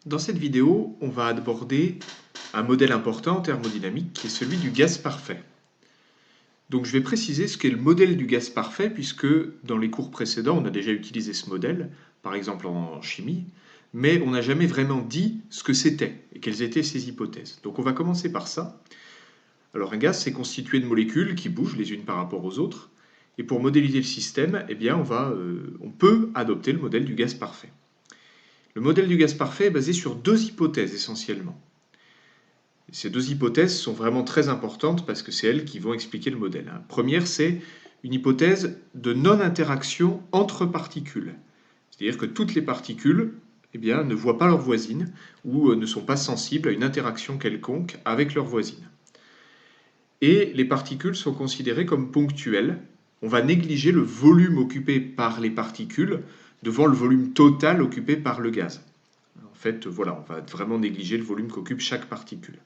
Dans cette vidéo, on va aborder un modèle important en thermodynamique qui est celui du gaz parfait. Donc je vais préciser ce qu'est le modèle du gaz parfait puisque dans les cours précédents on a déjà utilisé ce modèle, par exemple en chimie, mais on n'a jamais vraiment dit ce que c'était et quelles étaient ses hypothèses. Donc on va commencer par ça. Alors un gaz c'est constitué de molécules qui bougent les unes par rapport aux autres et pour modéliser le système, eh bien, on peut adopter le modèle du gaz parfait. Le modèle du gaz parfait est basé sur deux hypothèses essentiellement. Ces deux hypothèses sont vraiment très importantes parce que c'est elles qui vont expliquer le modèle. La première, c'est une hypothèse de non-interaction entre particules. C'est-à-dire que toutes les particules ne voient pas leurs voisines ou ne sont pas sensibles à une interaction quelconque avec leurs voisines. Et les particules sont considérées comme ponctuelles. On va négliger le volume occupé par les particules devant le volume total occupé par le gaz. En fait, voilà, on va vraiment négliger le volume qu'occupe chaque particule.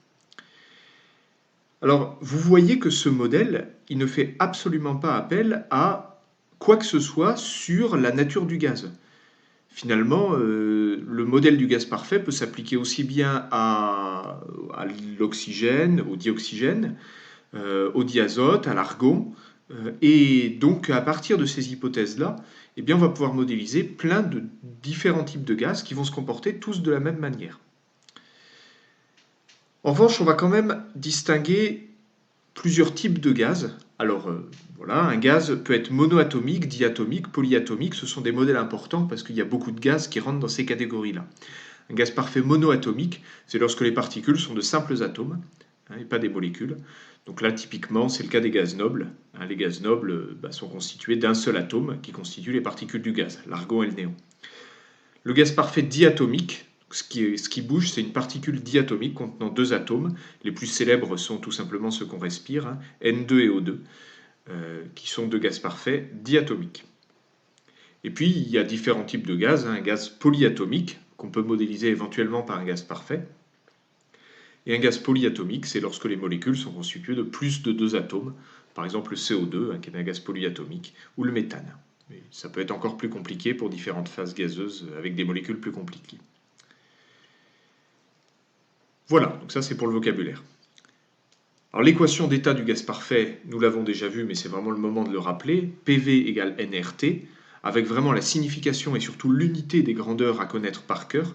Alors, vous voyez que ce modèle, il ne fait absolument pas appel à quoi que ce soit sur la nature du gaz. Finalement, le modèle du gaz parfait peut s'appliquer aussi bien à l'oxygène, au dioxygène, au diazote, à l'argon. Et donc, à partir de ces hypothèses-là, on va pouvoir modéliser plein de différents types de gaz qui vont se comporter tous de la même manière. En revanche, on va quand même distinguer plusieurs types de gaz. Alors, voilà, un gaz peut être monoatomique, diatomique, polyatomique. Ce sont des modèles importants parce qu'il y a beaucoup de gaz qui rentrent dans ces catégories-là. Un gaz parfait monoatomique, c'est lorsque les particules sont de simples atomes et pas des molécules. Donc là, typiquement, c'est le cas des gaz nobles. Les gaz nobles sont constitués d'un seul atome qui constitue les particules du gaz, l'argon et le néon. Le gaz parfait diatomique, ce qui bouge, c'est une particule diatomique contenant deux atomes. Les plus célèbres sont tout simplement ceux qu'on respire, N2 et O2, qui sont deux gaz parfaits diatomiques. Et puis, il y a différents types de gaz. Un gaz polyatomique, qu'on peut modéliser éventuellement par un gaz parfait. Et un gaz polyatomique, c'est lorsque les molécules sont constituées de plus de deux atomes, par exemple le CO2, qui est un gaz polyatomique, ou le méthane. Mais ça peut être encore plus compliqué pour différentes phases gazeuses avec des molécules plus compliquées. Voilà, donc ça c'est pour le vocabulaire. Alors l'équation d'état du gaz parfait, nous l'avons déjà vu, mais c'est vraiment le moment de le rappeler. PV égale nRT, avec vraiment la signification et surtout l'unité des grandeurs à connaître par cœur,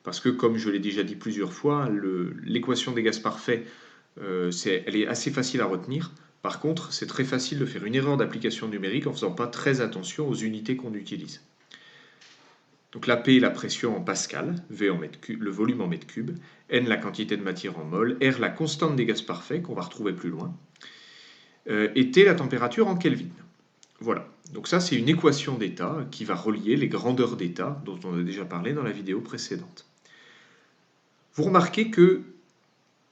parce que comme je l'ai déjà dit plusieurs fois, l'équation des gaz parfaits, elle est assez facile à retenir. Par contre, c'est très facile de faire une erreur d'application numérique en ne faisant pas très attention aux unités qu'on utilise. Donc la P, la pression en pascal, V en mètre cube, le volume en mètre cube, N, la quantité de matière en mol, R, la constante des gaz parfaits, qu'on va retrouver plus loin, et T, la température en Kelvin. Voilà, donc ça c'est une équation d'état qui va relier les grandeurs d'état dont on a déjà parlé dans la vidéo précédente. Vous remarquez que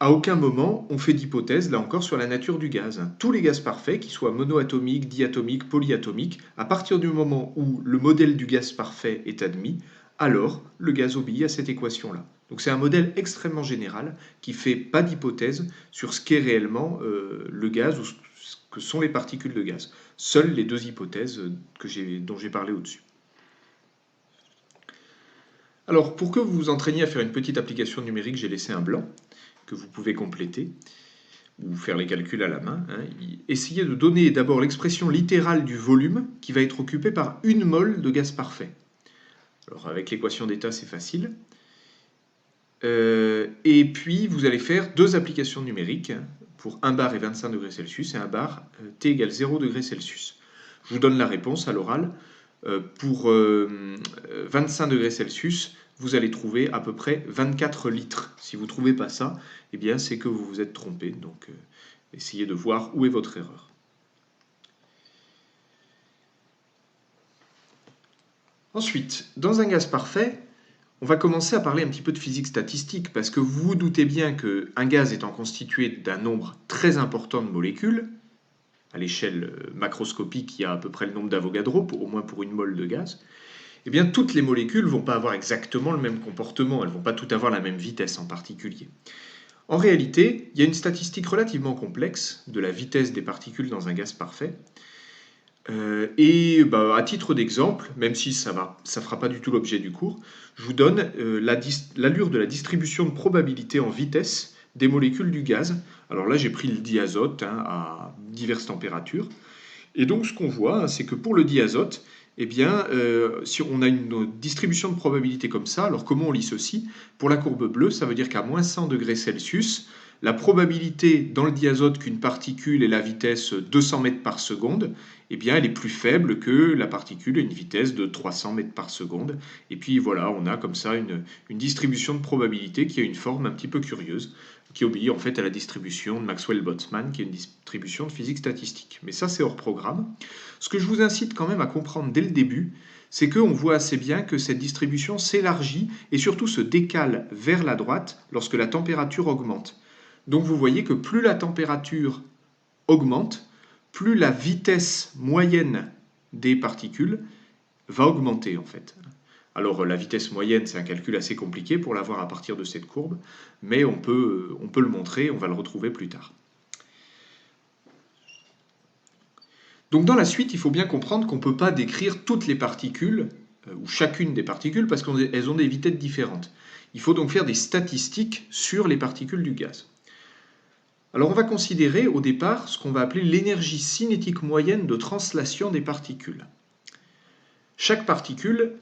à aucun moment on fait d'hypothèse, là encore, sur la nature du gaz. Tous les gaz parfaits, qu'ils soient monoatomiques, diatomiques, polyatomiques, à partir du moment où le modèle du gaz parfait est admis, alors le gaz obéit à cette équation-là. Donc c'est un modèle extrêmement général qui ne fait pas d'hypothèse sur ce qu'est réellement le gaz ou ce que sont les particules de gaz. Seules les deux hypothèses dont j'ai parlé au-dessus. Alors, pour que vous vous entraîniez à faire une petite application numérique, j'ai laissé un blanc que vous pouvez compléter ou faire les calculs à la main. Essayez de donner d'abord l'expression littérale du volume qui va être occupé par une mole de gaz parfait. Alors, avec l'équation d'état, c'est facile. Et puis, vous allez faire deux applications numériques pour 1 bar et 25 degrés Celsius et 1 bar T égale 0 degrés Celsius. Je vous donne la réponse à l'oral. Pour 25 degrés Celsius, vous allez trouver à peu près 24 litres. Si vous ne trouvez pas ça, c'est que vous vous êtes trompé. Donc, essayez de voir où est votre erreur. Ensuite, dans un gaz parfait, on va commencer à parler un petit peu de physique statistique, parce que vous vous doutez bien qu'un gaz étant constitué d'un nombre très important de molécules, à l'échelle macroscopique, il y a à peu près le nombre d'Avogadro, au moins pour une mole de gaz, toutes les molécules ne vont pas avoir exactement le même comportement, elles ne vont pas toutes avoir la même vitesse en particulier. En réalité, il y a une statistique relativement complexe de la vitesse des particules dans un gaz parfait. À titre d'exemple, même si ça ne fera pas du tout l'objet du cours, je vous donne l'allure de la distribution de probabilité en vitesse des molécules du gaz. Alors là, j'ai pris le diazote à diverses températures. Et donc, ce qu'on voit, c'est que pour le diazote, eh bien, si on a une distribution de probabilité comme ça, alors comment on lit ceci? Pour la courbe bleue, ça veut dire qu'à moins 100 degrés Celsius, la probabilité dans le diazote qu'une particule ait la vitesse 200 mètres par seconde, eh bien, elle est plus faible que la particule ait une vitesse de 300 mètres par seconde. Et puis voilà, on a comme ça une distribution de probabilité qui a une forme un petit peu curieuse, qui obéit en fait à la distribution de Maxwell-Boltzmann, qui est une distribution de physique statistique. Mais ça, c'est hors programme. Ce que je vous incite quand même à comprendre dès le début, c'est qu'on voit assez bien que cette distribution s'élargit et surtout se décale vers la droite lorsque la température augmente. Donc vous voyez que plus la température augmente, plus la vitesse moyenne des particules va augmenter en fait. Alors la vitesse moyenne, c'est un calcul assez compliqué pour l'avoir à partir de cette courbe, mais on peut le montrer, on va le retrouver plus tard. Donc dans la suite, il faut bien comprendre qu'on ne peut pas décrire toutes les particules, ou chacune des particules, parce qu'elles ont des vitesses différentes. Il faut donc faire des statistiques sur les particules du gaz. Alors on va considérer au départ ce qu'on va appeler l'énergie cinétique moyenne de translation des particules. Chaque particule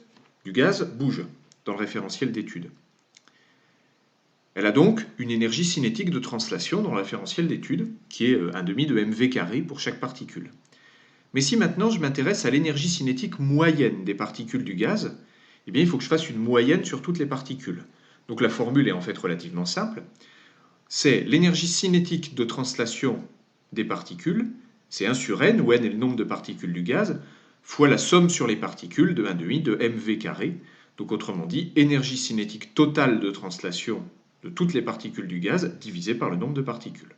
du gaz bouge dans le référentiel d'étude. Elle a donc une énergie cinétique de translation dans le référentiel d'étude, qui est 1,5 de mv carré pour chaque particule. Mais si maintenant je m'intéresse à l'énergie cinétique moyenne des particules du gaz, eh bien il faut que je fasse une moyenne sur toutes les particules. Donc la formule est en fait relativement simple. C'est l'énergie cinétique de translation des particules, c'est 1 sur n, où n est le nombre de particules du gaz, fois la somme sur les particules de 1,5 de mv carré. Donc autrement dit, énergie cinétique totale de translation de toutes les particules du gaz divisé par le nombre de particules.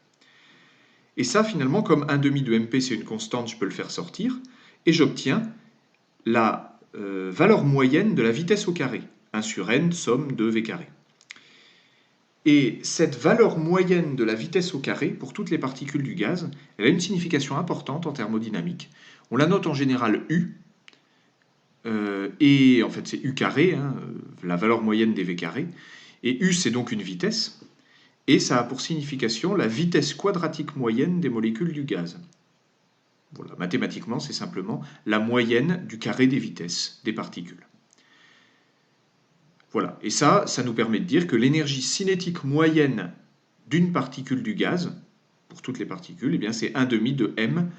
Et ça, finalement, comme 1,5 de mp, c'est une constante, je peux le faire sortir, et j'obtiens la valeur moyenne de la vitesse au carré, 1 sur n, somme de v carré. Et cette valeur moyenne de la vitesse au carré, pour toutes les particules du gaz, elle a une signification importante en thermodynamique. On la note en général U, et en fait c'est U carré, la valeur moyenne des V carrés, et U c'est donc une vitesse, et ça a pour signification la vitesse quadratique moyenne des molécules du gaz. Voilà, mathématiquement c'est simplement la moyenne du carré des vitesses des particules. Voilà, et ça nous permet de dire que l'énergie cinétique moyenne d'une particule du gaz, pour toutes les particules, eh bien c'est 1,5 de m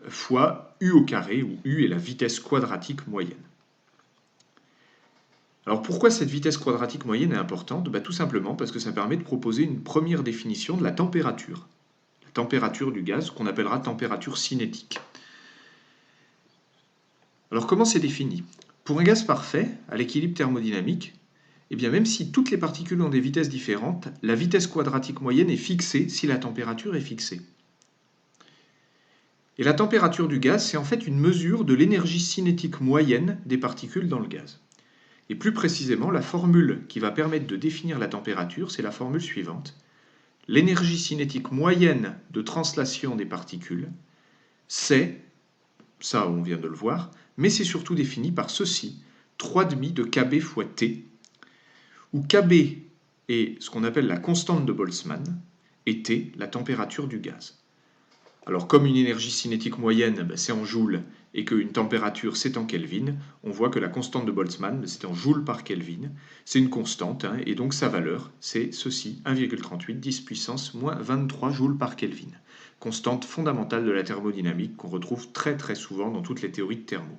fois u au carré, où u est la vitesse quadratique moyenne. Alors pourquoi cette vitesse quadratique moyenne est importante? Tout simplement parce que ça permet de proposer une première définition de la température du gaz, qu'on appellera température cinétique. Alors comment c'est défini? Pour un gaz parfait, à l'équilibre thermodynamique, eh bien même si toutes les particules ont des vitesses différentes, la vitesse quadratique moyenne est fixée si la température est fixée. Et la température du gaz, c'est en fait une mesure de l'énergie cinétique moyenne des particules dans le gaz. Et plus précisément, la formule qui va permettre de définir la température, c'est la formule suivante. L'énergie cinétique moyenne de translation des particules, c'est, ça on vient de le voir, mais c'est surtout défini par ceci, 3,5 de Kb fois T, où Kb est ce qu'on appelle la constante de Boltzmann, et T, la température du gaz. Alors comme une énergie cinétique moyenne, c'est en joules, et qu'une température, c'est en Kelvin, on voit que la constante de Boltzmann, c'est en joules par Kelvin. C'est une constante, et donc sa valeur, c'est ceci, 1,38, 10 puissance moins 23 joules par Kelvin. Constante fondamentale de la thermodynamique qu'on retrouve très très souvent dans toutes les théories de thermo.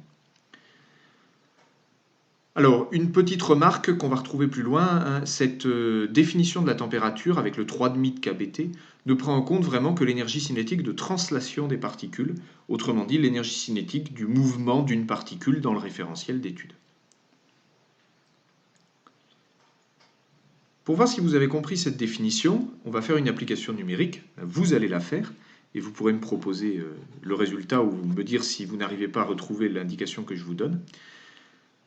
Alors, une petite remarque qu'on va retrouver plus loin, cette définition de la température avec le 3,5 de kBT ne prend en compte vraiment que l'énergie cinétique de translation des particules, autrement dit l'énergie cinétique du mouvement d'une particule dans le référentiel d'étude. Pour voir si vous avez compris cette définition, on va faire une application numérique, vous allez la faire, et vous pourrez me proposer le résultat ou me dire si vous n'arrivez pas à retrouver l'indication que je vous donne.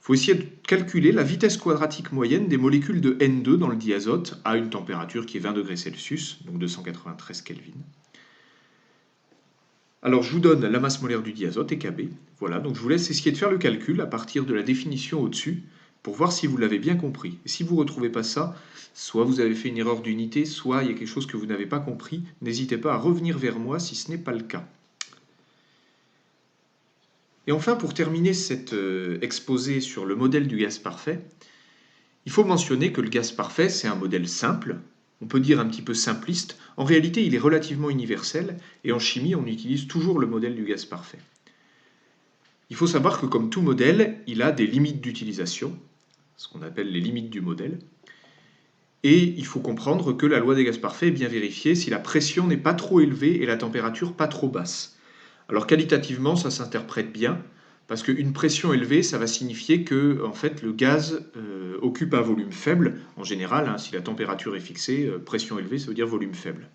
Il faut essayer de calculer la vitesse quadratique moyenne des molécules de N2 dans le diazote à une température qui est 20 degrés Celsius, donc 293 Kelvin. Alors je vous donne la masse molaire du diazote, EKB. Voilà, donc je vous laisse essayer de faire le calcul à partir de la définition au-dessus pour voir si vous l'avez bien compris. Et si vous ne retrouvez pas ça, soit vous avez fait une erreur d'unité, soit il y a quelque chose que vous n'avez pas compris, n'hésitez pas à revenir vers moi si ce n'est pas le cas. Et enfin, pour terminer cet exposé sur le modèle du gaz parfait, il faut mentionner que le gaz parfait, c'est un modèle simple, on peut dire un petit peu simpliste. En réalité, il est relativement universel, et en chimie, on utilise toujours le modèle du gaz parfait. Il faut savoir que comme tout modèle, il a des limites d'utilisation, ce qu'on appelle les limites du modèle, et il faut comprendre que la loi des gaz parfaits est bien vérifiée si la pression n'est pas trop élevée et la température pas trop basse. Alors qualitativement, ça s'interprète bien, parce qu'une pression élevée, ça va signifier que en fait, le gaz occupe un volume faible, en général, hein, si la température est fixée, pression élevée, ça veut dire volume faible.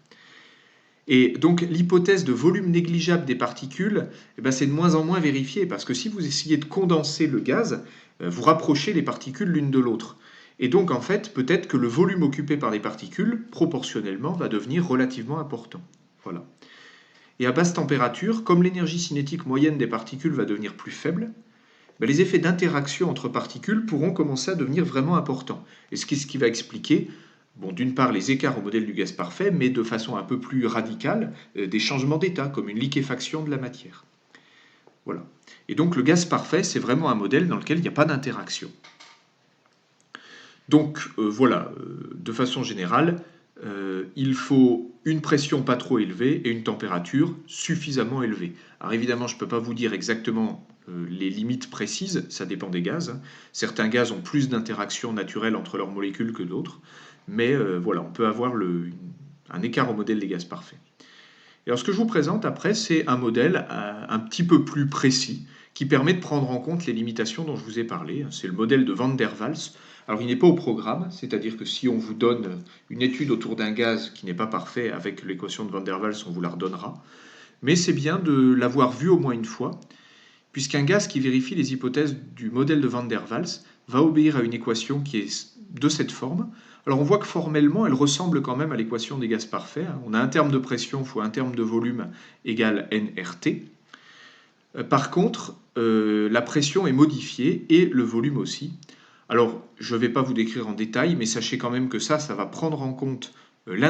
Et donc l'hypothèse de volume négligeable des particules, eh ben, c'est de moins en moins vérifié, parce que si vous essayez de condenser le gaz, vous rapprochez les particules l'une de l'autre. Et donc en fait, peut-être que le volume occupé par les particules, proportionnellement, va devenir relativement important. Voilà. Et à basse température, comme l'énergie cinétique moyenne des particules va devenir plus faible, ben les effets d'interaction entre particules pourront commencer à devenir vraiment importants. Et ce qui va expliquer, bon, d'une part, les écarts au modèle du gaz parfait, mais de façon un peu plus radicale, des changements d'état, comme une liquéfaction de la matière. Voilà. Et donc le gaz parfait, c'est vraiment un modèle dans lequel il n'y a pas d'interaction. Donc voilà, de façon générale, il faut une pression pas trop élevée et une température suffisamment élevée. Alors évidemment, je ne peux pas vous dire exactement les limites précises, ça dépend des gaz, hein. Certains gaz ont plus d'interactions naturelles entre leurs molécules que d'autres, mais voilà, on peut avoir un écart au modèle des gaz parfaits. Et alors ce que je vous présente après, c'est un modèle un petit peu plus précis qui permet de prendre en compte les limitations dont je vous ai parlé. C'est le modèle de Van der Waals. Alors il n'est pas au programme, c'est-à-dire que si on vous donne une étude autour d'un gaz qui n'est pas parfait avec l'équation de Van der Waals, on vous la redonnera. Mais c'est bien de l'avoir vu au moins une fois, puisqu'un gaz qui vérifie les hypothèses du modèle de Van der Waals va obéir à une équation qui est de cette forme. Alors on voit que formellement, elle ressemble quand même à l'équation des gaz parfaits. On a un terme de pression fois un terme de volume égale nRT. Par contre, la pression est modifiée et le volume aussi. Alors, je ne vais pas vous décrire en détail, mais sachez quand même que ça va prendre en compte les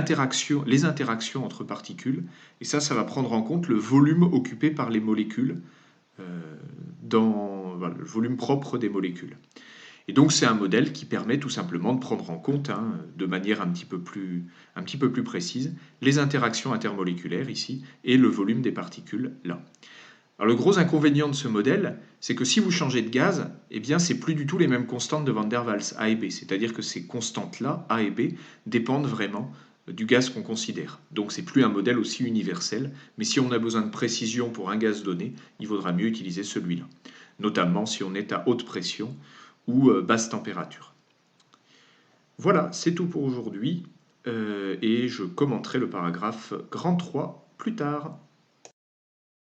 interactions entre particules, et ça va prendre en compte le volume occupé par les molécules, voilà, le volume propre des molécules. Et donc c'est un modèle qui permet tout simplement de prendre en compte, hein, de manière un petit peu plus précise, les interactions intermoléculaires ici et le volume des particules là. Alors le gros inconvénient de ce modèle, c'est que si vous changez de gaz, eh bien c'est plus du tout les mêmes constantes de Van der Waals, A et B. C'est-à-dire que ces constantes-là, A et B, dépendent vraiment du gaz qu'on considère. Donc c'est plus un modèle aussi universel, mais si on a besoin de précision pour un gaz donné, il vaudra mieux utiliser celui-là. Notamment si on est à haute pression ou basse température. Voilà, c'est tout pour aujourd'hui, et je commenterai le paragraphe grand 3 plus tard.